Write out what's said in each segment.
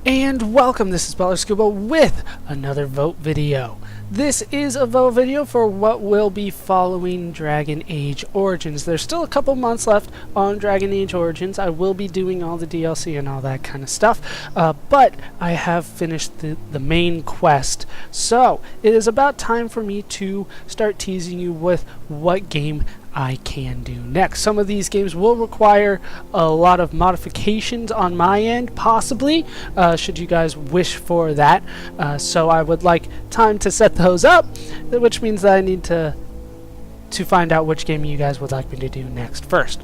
And welcome, this is Ballerscuba with another vote video. This is a vote video for what will be following Dragon Age Origins. There's still a couple months left on Dragon Age Origins. I will be doing all the DLC and all that kind of stuff, but I have finished the main quest. So it is about time for me to start teasing you with what game I can do next. Some of these games will require a lot of modifications on my end, possibly, should you guys wish for that. So I would like time to set those up, which means that I need to find out which game you guys would like me to do next first.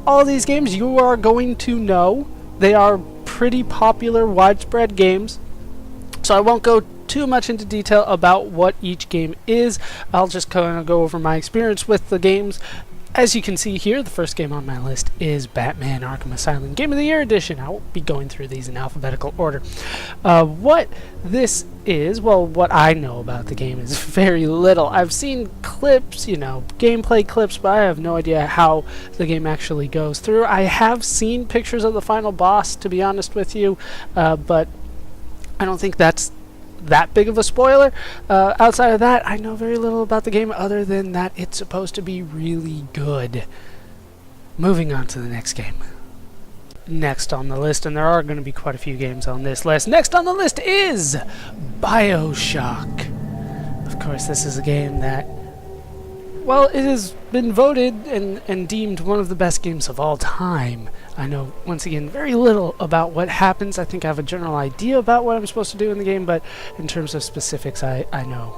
All these games you are going to know. They are pretty popular, widespread games, so I won't go too much into detail about what each game is. I'll just kind of go over my experience with the games. As you can see here, the first game on my list is Batman Arkham Asylum Game of the Year Edition. I won't be going through these in alphabetical order. What this is, well, what I know about the game is very little. I've seen clips, gameplay clips, but I have no idea how the game actually goes through. I have seen pictures of the final boss, to be honest with you, but I don't think that's that big of a spoiler. Outside of that, I know very little about the game other than that it's supposed to be really good. Moving on to the next game. Next on the list, and there are going to be quite a few games on this list, next on the list is Bioshock. Of course, this is a game that, well, it has been voted and deemed one of the best games of all time. I know, once again, very little about what happens. I think I have a general idea about what I'm supposed to do in the game, but in terms of specifics, I know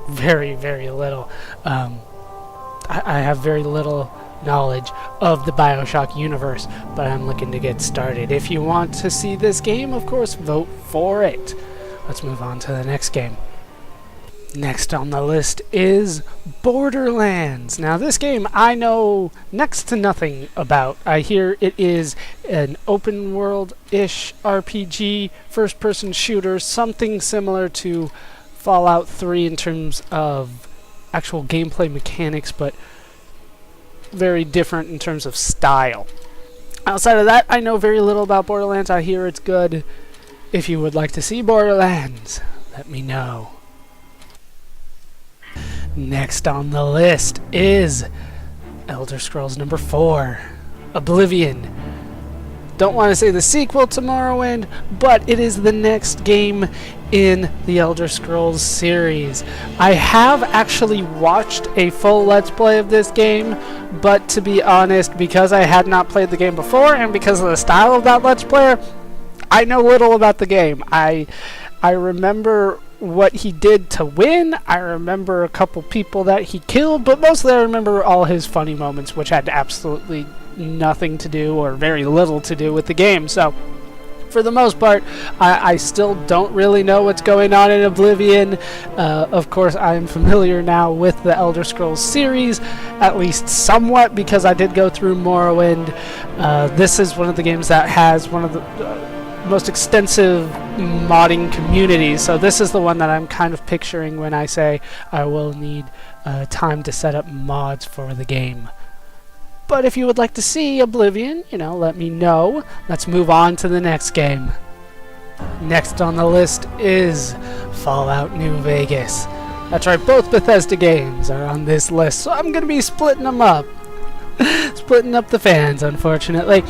very, very little. I have very little knowledge of the Bioshock universe, but I'm looking to get started. If you want to see this game, of course, vote for it. Let's move on to the next game. Next on the list is Borderlands. Now, this game I know next to nothing about. I hear it is an open world-ish RPG, first-person shooter, something similar to Fallout 3 in terms of actual gameplay mechanics, but very different in terms of style. Outside of that, I know very little about Borderlands. I hear it's good. If you would like to see Borderlands, let me know. Next on the list is Elder Scrolls number 4, Oblivion. Don't want to say the sequel to Morrowind, but it is the next game in the Elder Scrolls series. I have actually watched a full Let's Play of this game, but to be honest, because I had not played the game before and because of the style of that Let's Player, I know little about the game. I remember what he did to win. I remember a couple people that he killed, but mostly I remember all his funny moments, which had absolutely nothing to do or very little to do with the game. So for the most part, I still don't really know what's going on in Oblivion. Of course, I am familiar now with the Elder Scrolls series, at least somewhat, because I did go through Morrowind. This is one of the games that has one of the most extensive modding communities, so this is the one that I'm kind of picturing when I say I will need time to set up mods for the game. But if you would like to see Oblivion, let me know. Let's move on to the next game. Next on the list is Fallout New Vegas. That's right, both Bethesda games are on this list, so I'm going to be splitting them up. Splitting up the fans, unfortunately.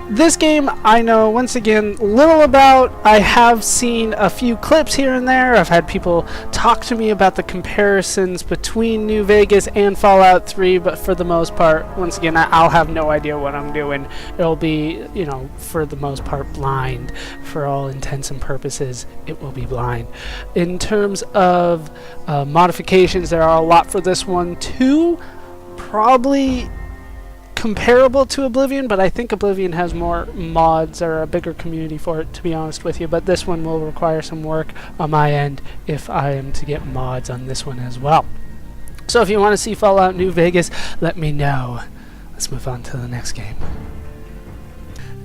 This game I know, once again, little about. I have seen a few clips here and there. I've had people talk to me about the comparisons between New Vegas and Fallout 3, but for the most part, once again, I'll have no idea what I'm doing. It'll be, for the most part, blind. For all intents and purposes, it will be blind. In terms of modifications, there are a lot for this one, too. Probably comparable to Oblivion, but I think Oblivion has more mods or a bigger community for it, to be honest with you, but this one will require some work on my end if I am to get mods on this one as well. So if you want to see Fallout New Vegas, let me know. Let's move on to the next game.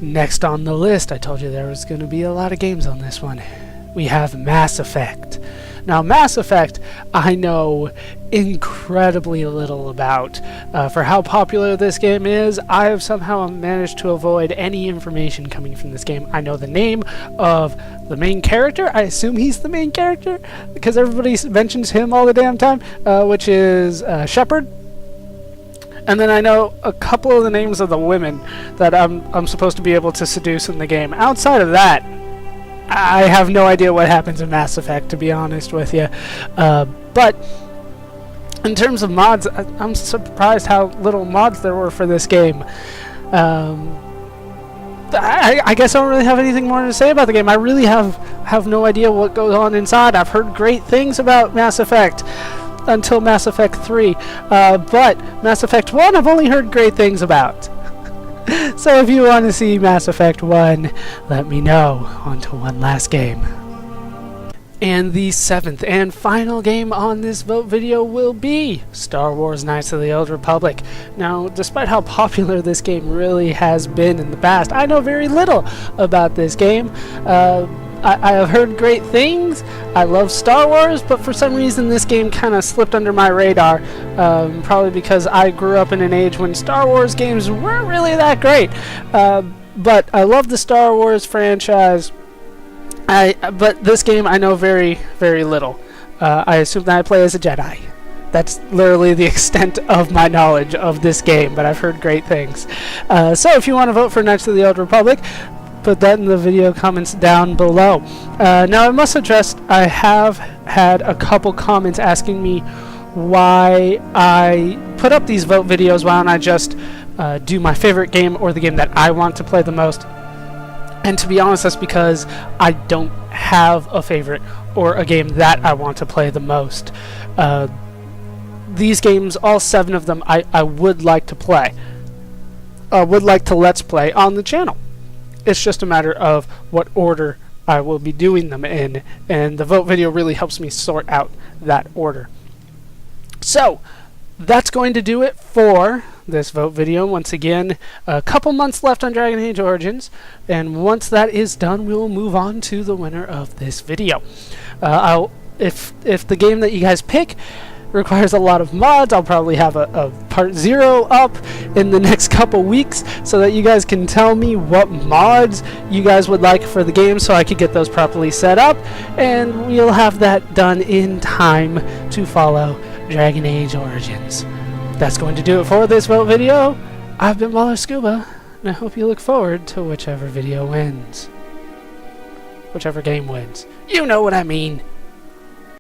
Next on the list, I told you there was going to be a lot of games on this one. We have Mass Effect. Now, Mass Effect, I know incredibly little about. For how popular this game is, I have somehow managed to avoid any information coming from this game. I know the name of the main character. I assume he's the main character because everybody mentions him all the damn time, which is Shepard. And then I know a couple of the names of the women that I'm supposed to be able to seduce in the game. Outside of that, I have no idea what happens in Mass Effect, to be honest with you. But in terms of mods, I'm surprised how little mods there were for this game. I guess I don't really have anything more to say about the game. I really have no idea what goes on inside. I've heard great things about Mass Effect until Mass Effect 3, but Mass Effect 1 I've only heard great things about. So if you want to see Mass Effect 1, let me know. On to one last game. And the 7th and final game on this vote video will be Star Wars Knights of the Old Republic. Now, despite how popular this game really has been in the past, I know very little about this game. I have heard great things. I love Star Wars, but for some reason this game kind of slipped under my radar. Probably because I grew up in an age when Star Wars games weren't really that great. But I love the Star Wars franchise. But this game I know very, very little. I assume that I play as a Jedi. That's literally the extent of my knowledge of this game, but I've heard great things. So if you want to vote for Knights of the Old Republic, put that in the video comments down below. Now I must address, I have had a couple comments asking me why I put up these vote videos. Why don't I just do my favorite game or the game that I want to play the most? And to be honest, that's because I don't have a favorite or a game that I want to play the most. These games, all 7 of them, I would like to play. Would like to let's play on the channel. It's just a matter of what order I will be doing them in, and the vote video really helps me sort out that order. So, that's going to do it for this vote video. Once again, a couple months left on Dragon Age Origins, and once that is done, we will move on to the winner of this video. If the game that you guys pick requires a lot of mods, I'll probably have a part 0 up in the next couple weeks so that you guys can tell me what mods you guys would like for the game so I could get those properly set up, and we'll have that done in time to follow Dragon Age Origins. That's going to do it for this vote video. I've been Ballerscuba, and I hope you look forward to whichever video wins. Whichever game wins. You know what I mean.